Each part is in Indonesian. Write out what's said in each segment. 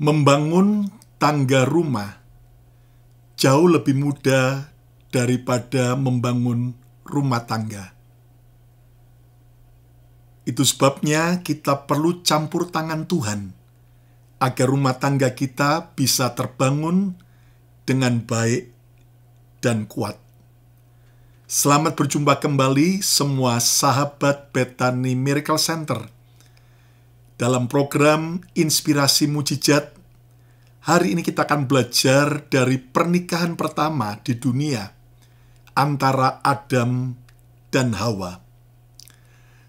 Membangun tangga rumah jauh lebih mudah daripada membangun rumah tangga. Itu sebabnya kita perlu campur tangan Tuhan agar rumah tangga kita bisa terbangun dengan baik dan kuat. Selamat berjumpa kembali semua sahabat Bethany Miracle Center. Dalam program Inspirasi Mujizat, hari ini kita akan belajar dari pernikahan pertama di dunia antara Adam dan Hawa.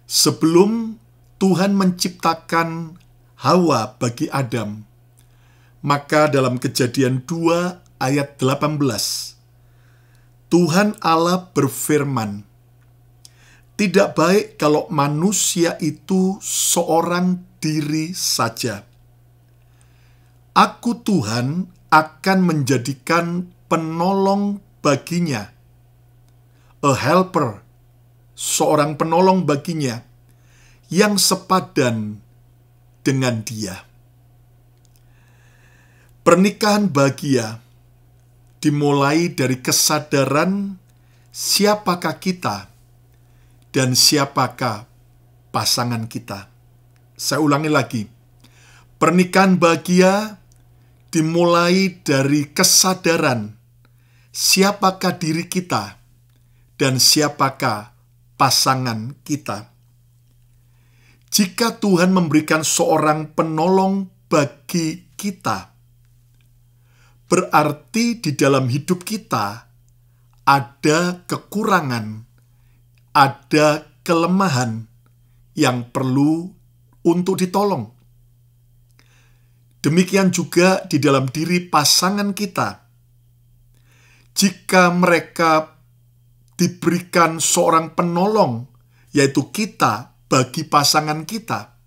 Sebelum Tuhan menciptakan Hawa bagi Adam, maka dalam Kejadian 2 ayat 18, Tuhan Allah berfirman, "Tidak baik kalau manusia itu seorang diri saja. Aku Tuhan akan menjadikan penolong baginya, a helper, seorang penolong baginya, yang sepadan dengan dia." Pernikahan bahagia dimulai dari kesadaran siapakah kita dan siapakah pasangan kita. Saya ulangi lagi. Pernikahan bahagia dimulai dari kesadaran siapakah diri kita dan siapakah pasangan kita. Jika Tuhan memberikan seorang penolong bagi kita, berarti di dalam hidup kita ada kekurangan, ada kelemahan yang perlu untuk ditolong. Demikian juga di dalam diri pasangan kita. Jika mereka diberikan seorang penolong, yaitu kita, bagi pasangan kita,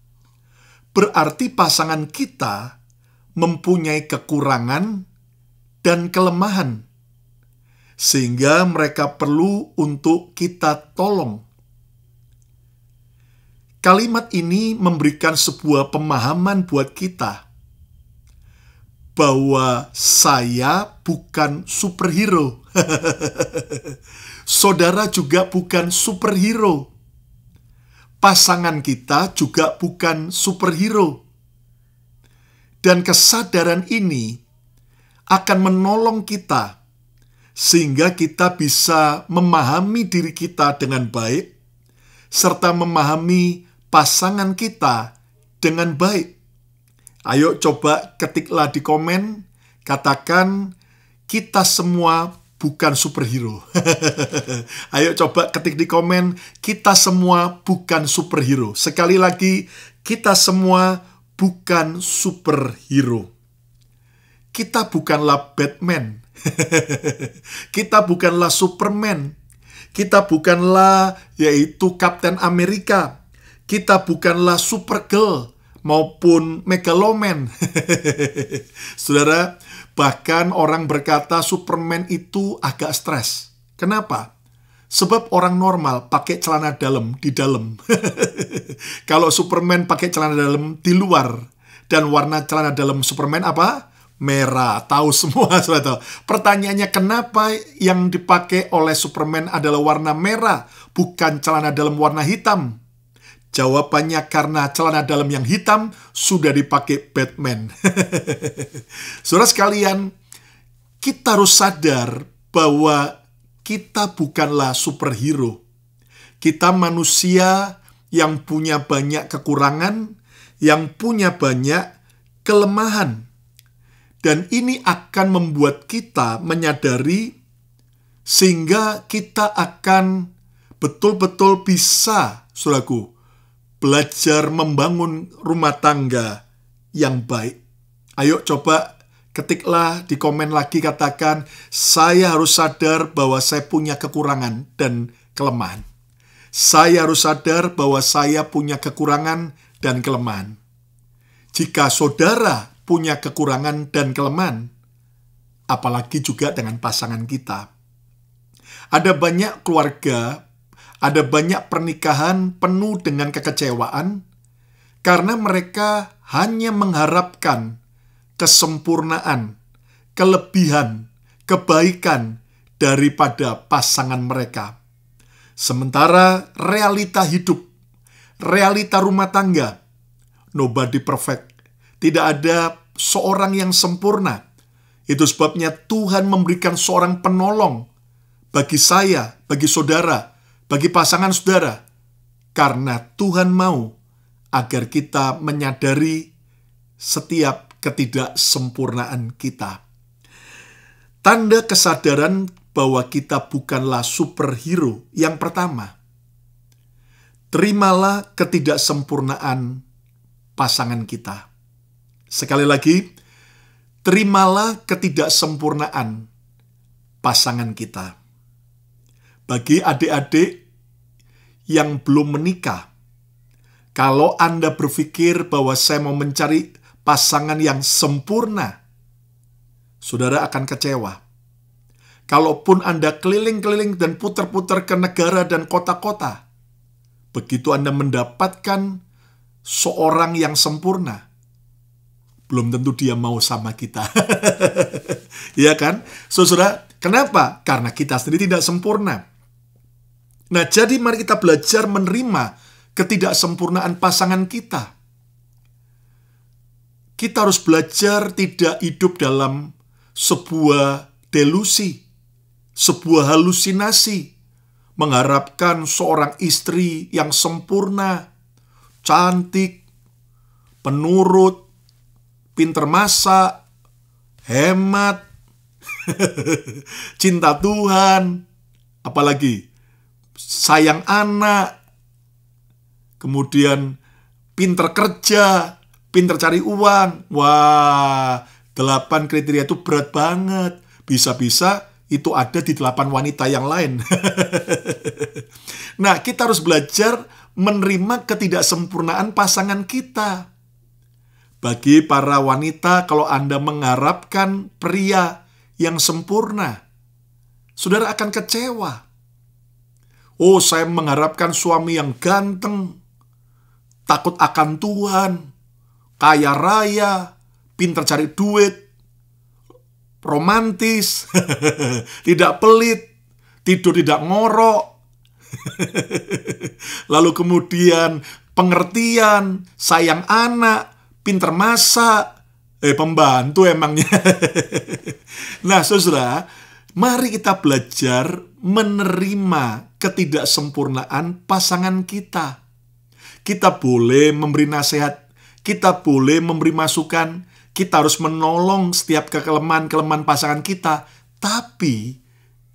berarti pasangan kita mempunyai kekurangan dan kelemahan, sehingga mereka perlu untuk kita tolong. Kalimat ini memberikan sebuah pemahaman buat kita bahwa saya bukan superhero. Saudara juga bukan superhero. Pasangan kita juga bukan superhero. Dan kesadaran ini akan menolong kita sehingga kita bisa memahami diri kita dengan baik serta memahami pasangan kita dengan baik. Ayo coba ketiklah di komen, katakan kita semua bukan superhero. Ayo coba ketik di komen, kita semua bukan superhero. Sekali lagi, kita semua bukan superhero. Kita bukanlah Batman. Kita bukanlah Superman. Kita bukanlah yaitu Kapten Amerika. Kita bukanlah Supergirl maupun Megaloman. Saudara, bahkan orang berkata Superman itu agak stres. Kenapa? Sebab orang normal pakai celana dalam di dalam. Kalau Superman pakai celana dalam di luar. Dan warna celana dalam Superman apa? Merah. Tahu semua, saudara. Pertanyaannya, kenapa yang dipakai oleh Superman adalah warna merah, bukan celana dalam warna hitam? Jawabannya karena celana dalam yang hitam sudah dipakai Batman. Saudara sekalian, kita harus sadar bahwa kita bukanlah superhero. Kita manusia yang punya banyak kekurangan, yang punya banyak kelemahan. Dan ini akan membuat kita menyadari sehingga kita akan betul-betul bisa, saudaraku, belajar membangun rumah tangga yang baik. Ayo coba ketiklah di komen lagi, katakan, saya harus sadar bahwa saya punya kekurangan dan kelemahan. Saya harus sadar bahwa saya punya kekurangan dan kelemahan. Jika saudara punya kekurangan dan kelemahan, apalagi juga dengan pasangan kita. Ada banyak keluarga, ada banyak pernikahan penuh dengan kekecewaan karena mereka hanya mengharapkan kesempurnaan, kelebihan, kebaikan daripada pasangan mereka. Sementara realita hidup, realita rumah tangga, nobody perfect. Tidak ada seorang yang sempurna. Itu sebabnya Tuhan memberikan seorang penolong bagi saya, bagi saudara, bagi pasangan saudara. Karena Tuhan mau agar kita menyadari setiap ketidaksempurnaan kita. Tanda kesadaran bahwa kita bukanlah superhero yang pertama. Terimalah ketidaksempurnaan pasangan kita. Sekali lagi, terimalah ketidaksempurnaan pasangan kita. Bagi adik-adik yang belum menikah, kalau Anda berpikir bahwa saya mau mencari pasangan yang sempurna, saudara akan kecewa. Kalaupun Anda keliling-keliling dan putar-putar ke negara dan kota-kota, begitu Anda mendapatkan seorang yang sempurna, belum tentu dia mau sama kita. Iya kan? Saudara, kenapa? Karena kita sendiri tidak sempurna. Nah, jadi mari kita belajar menerima ketidaksempurnaan pasangan kita. Kita harus belajar tidak hidup dalam sebuah delusi, sebuah halusinasi, mengharapkan seorang istri yang sempurna, cantik, penurut, pinter masak, hemat, cinta Tuhan, apalagi sayang anak, kemudian pinter kerja, pinter cari uang. Wah, 8 kriteria itu berat banget. Bisa-bisa itu ada di 8 wanita yang lain. Nah, kita harus belajar menerima ketidaksempurnaan pasangan kita. Bagi para wanita, kalau Anda mengharapkan pria yang sempurna, saudara akan kecewa. Oh, saya mengharapkan suami yang ganteng, takut akan Tuhan, kaya raya, pintar cari duit, romantis, tidak pelit, tidur tidak ngorok, lalu kemudian pengertian, sayang anak, pintar masak, pembantu emangnya. Nah, saudara, mari kita belajar menerima ketidaksempurnaan pasangan kita. Kita boleh memberi nasihat, kita boleh memberi masukan, kita harus menolong setiap kelemahan-kelemahan pasangan kita, tapi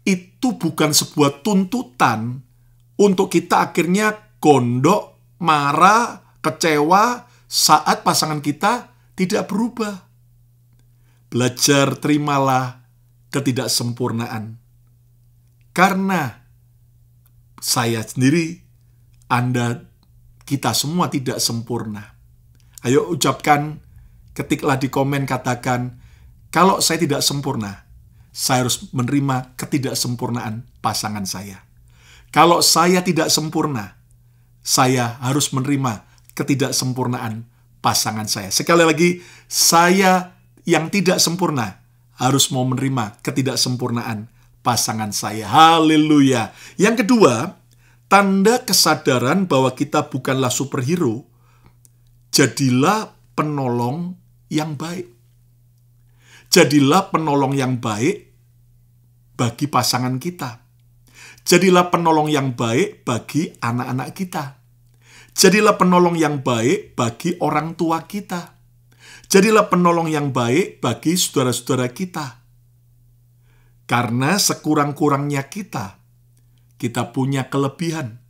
itu bukan sebuah tuntutan untuk kita akhirnya gondok, marah, kecewa saat pasangan kita tidak berubah. Belajar terimalah ketidaksempurnaan. Karena saya sendiri, Anda, kita semua tidak sempurna. Ayo ucapkan, ketiklah di komen, katakan, kalau saya tidak sempurna, saya harus menerima ketidaksempurnaan pasangan saya. Kalau saya tidak sempurna, saya harus menerima ketidaksempurnaan pasangan saya. Sekali lagi, saya yang tidak sempurna harus mau menerima ketidaksempurnaan pasangan saya. Haleluya. Yang kedua, tanda kesadaran bahwa kita bukanlah superhero, jadilah penolong yang baik. Jadilah penolong yang baik bagi pasangan kita. Jadilah penolong yang baik bagi anak-anak kita. Jadilah penolong yang baik bagi orang tua kita. Jadilah penolong yang baik bagi saudara-saudara kita. Karena sekurang-kurangnya kita punya kelebihan.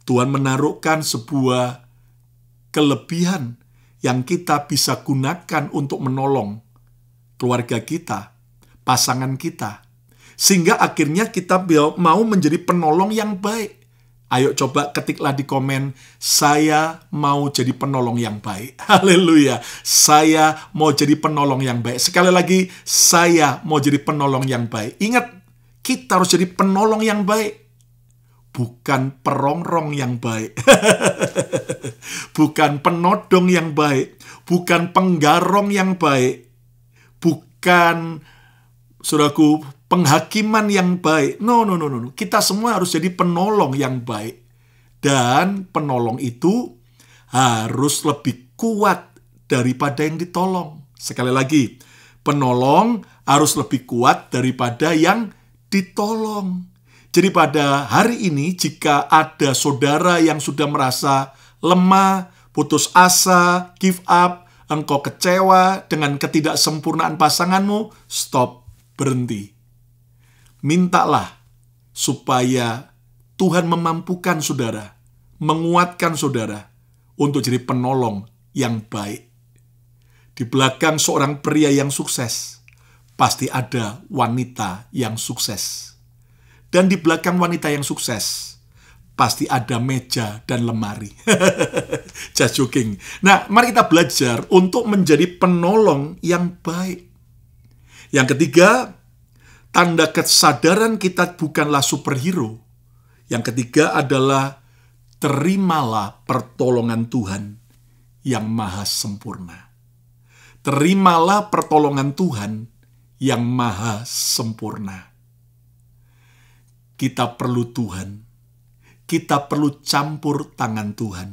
Tuhan menaruhkan sebuah kelebihan yang kita bisa gunakan untuk menolong keluarga kita, pasangan kita. Sehingga akhirnya kita mau menjadi penolong yang baik. Ayo coba ketiklah di komen, saya mau jadi penolong yang baik. Haleluya. Saya mau jadi penolong yang baik. Sekali lagi, saya mau jadi penolong yang baik. Ingat, kita harus jadi penolong yang baik. Bukan perongrong yang baik. Bukan penodong yang baik. Bukan penggarong yang baik. bukan, saudaraku, penghakiman yang baik. No. Kita semua harus jadi penolong yang baik. Dan penolong itu harus lebih kuat daripada yang ditolong. Sekali lagi, penolong harus lebih kuat daripada yang ditolong. Jadi pada hari ini, jika ada saudara yang sudah merasa lemah, putus asa, give up, engkau kecewa dengan ketidaksempurnaan pasanganmu, stop, berhenti. Mintalah supaya Tuhan memampukan saudara, menguatkan saudara untuk jadi penolong yang baik. Di belakang seorang pria yang sukses, pasti ada wanita yang sukses. Dan di belakang wanita yang sukses, pasti ada meja dan lemari. Just joking. Nah, mari kita belajar untuk menjadi penolong yang baik. Yang ketiga, tanda kesadaran kita bukanlah superhero. Yang ketiga adalah terimalah pertolongan Tuhan yang maha sempurna. Terimalah pertolongan Tuhan yang maha sempurna. Kita perlu Tuhan. Kita perlu campur tangan Tuhan.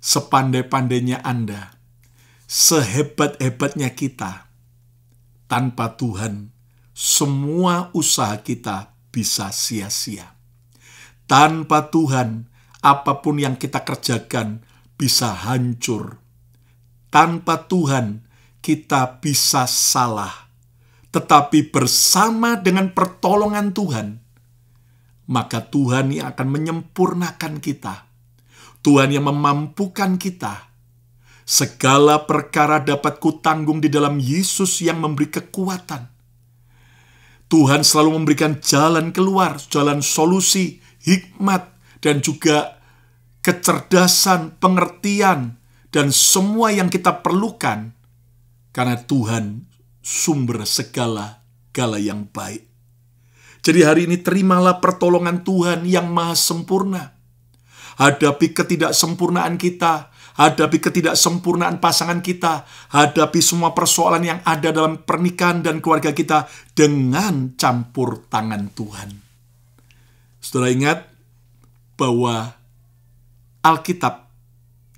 Sepandai-pandainya Anda, sehebat-hebatnya kita, tanpa Tuhan, semua usaha kita bisa sia-sia. Tanpa Tuhan, apapun yang kita kerjakan bisa hancur. Tanpa Tuhan, kita bisa salah. Tetapi bersama dengan pertolongan Tuhan, maka Tuhan yang akan menyempurnakan kita. Tuhan yang memampukan kita. Segala perkara dapat kutanggung di dalam Yesus yang memberi kekuatan. Tuhan selalu memberikan jalan keluar, jalan solusi, hikmat, dan juga kecerdasan, pengertian, dan semua yang kita perlukan. Karena Tuhan sumber segala yang baik. Jadi hari ini terimalah pertolongan Tuhan yang maha sempurna. Hadapi ketidaksempurnaan kita, hadapi ketidaksempurnaan pasangan kita, hadapi semua persoalan yang ada dalam pernikahan dan keluarga kita dengan campur tangan Tuhan. Saudara ingat bahwa Alkitab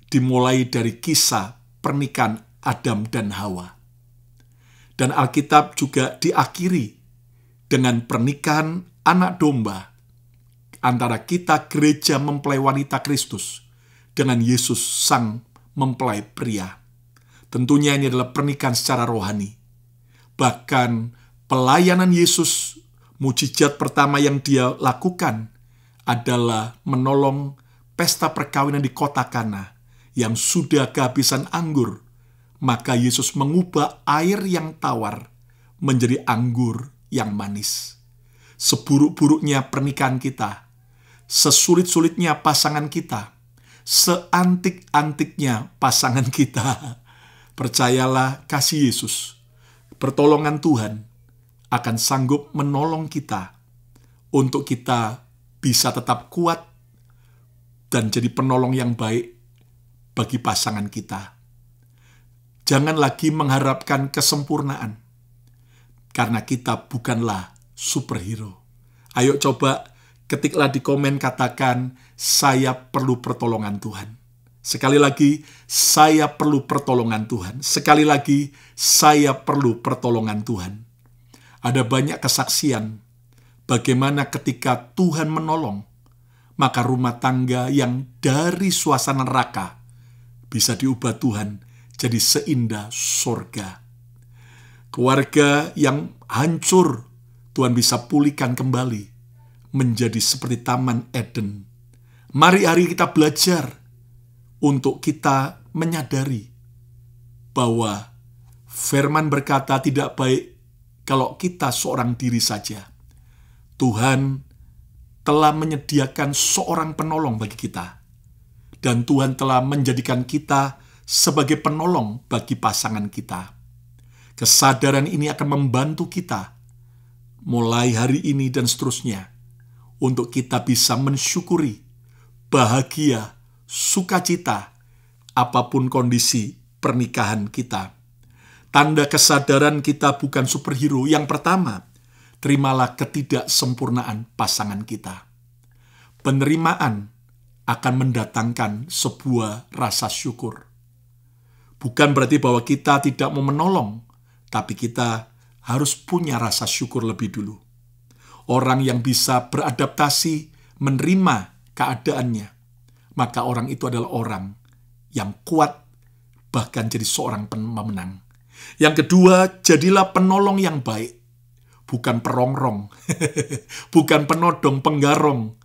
dimulai dari kisah pernikahan Adam dan Hawa. Dan Alkitab juga diakhiri dengan pernikahan anak domba antara kita gereja mempelai wanita Kristus dengan Yesus sang mempelai pria. Tentunya ini adalah pernikahan secara rohani. Bahkan pelayanan Yesus, mujizat pertama yang dia lakukan adalah menolong pesta perkawinan di kota Kana yang sudah kehabisan anggur. Maka Yesus mengubah air yang tawar menjadi anggur yang manis. Seburuk-buruknya pernikahan kita, sesulit-sulitnya pasangan kita, seantik-antiknya pasangan kita, percayalah kasih Yesus, pertolongan Tuhan akan sanggup menolong kita untuk kita bisa tetap kuat dan jadi penolong yang baik bagi pasangan kita. Jangan lagi mengharapkan kesempurnaan, karena kita bukanlah superhero. Ayo coba ketiklah di komen, katakan, saya perlu pertolongan Tuhan. Sekali lagi, saya perlu pertolongan Tuhan. Sekali lagi, saya perlu pertolongan Tuhan. Ada banyak kesaksian bagaimana ketika Tuhan menolong, maka rumah tangga yang dari suasana neraka bisa diubah Tuhan jadi seindah sorga. Keluarga yang hancur, Tuhan bisa pulihkan kembali menjadi seperti Taman Eden. Mari hari kita belajar untuk kita menyadari bahwa firman berkata tidak baik kalau kita seorang diri saja. Tuhan telah menyediakan seorang penolong bagi kita. Dan Tuhan telah menjadikan kita sebagai penolong bagi pasangan kita. Kesadaran ini akan membantu kita mulai hari ini dan seterusnya untuk kita bisa mensyukuri, bahagia, sukacita, apapun kondisi pernikahan kita. Tanda kesadaran kita bukan superhero. Yang pertama, terimalah ketidaksempurnaan pasangan kita. Penerimaan akan mendatangkan sebuah rasa syukur. Bukan berarti bahwa kita tidak mau menolong, tapi kita harus punya rasa syukur lebih dulu. Orang yang bisa beradaptasi, menerima keadaannya, maka orang itu adalah orang yang kuat, bahkan jadi seorang pemenang. Yang kedua, jadilah penolong yang baik, bukan perongrong, bukan penodong, penggarong,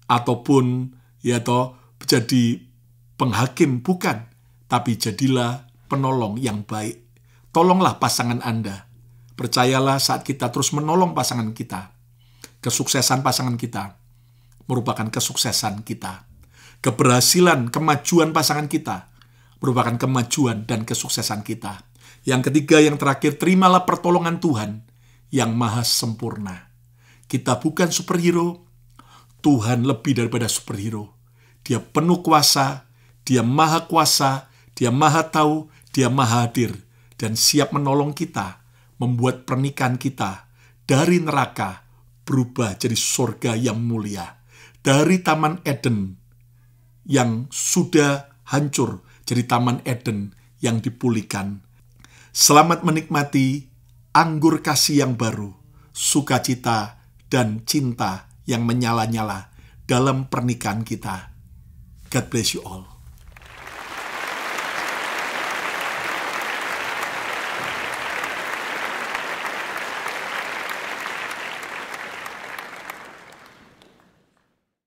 ataupun jadi penghakim, bukan. Tapi jadilah penolong yang baik. Tolonglah pasangan Anda. Percayalah saat kita terus menolong pasangan kita, kesuksesan pasangan kita merupakan kesuksesan kita. Keberhasilan, kemajuan pasangan kita merupakan kemajuan dan kesuksesan kita. Yang ketiga, yang terakhir, terimalah pertolongan Tuhan yang maha sempurna. Kita bukan superhero, Tuhan lebih daripada superhero. Dia penuh kuasa, Dia maha kuasa, Dia maha tahu, Dia maha hadir, dan siap menolong kita, membuat pernikahan kita dari neraka berubah jadi surga yang mulia. Dari Taman Eden yang sudah hancur, jadi Taman Eden yang dipulihkan. Selamat menikmati anggur kasih yang baru, sukacita dan cinta yang menyala-nyala dalam pernikahan kita. God bless you all.